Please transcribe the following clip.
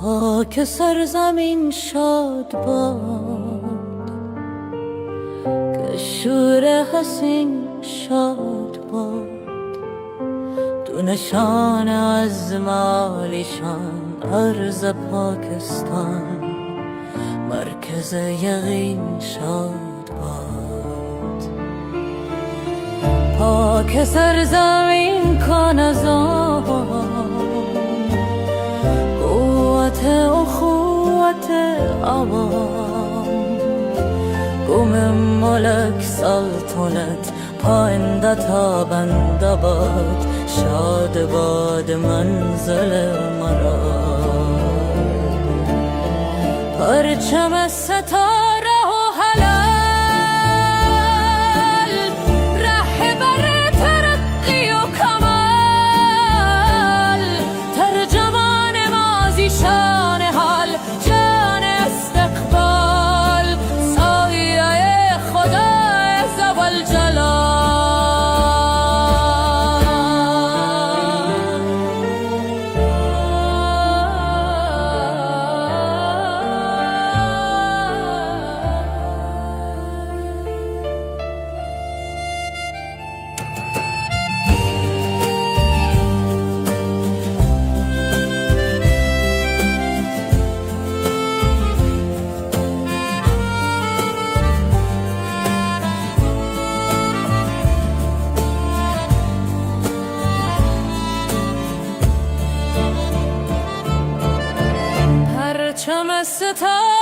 پاک سرزمین شاد باد، که شور حسین شاد باد. تو نشان از مالیشان ارض پاکستان، مرکز یقین شاد باد. پاک سرزمین کن از آن قوت اخوت عوام، گم ملک سلطنت پاینده تا بنده باد. شاد باد منزل مرا، پرچم ستاره و حلال، رهبر ترقی و کمال. ترجمان ماضی شان حال، جان استقبال، سایه خدای ذوالجلال. پرچم ستاره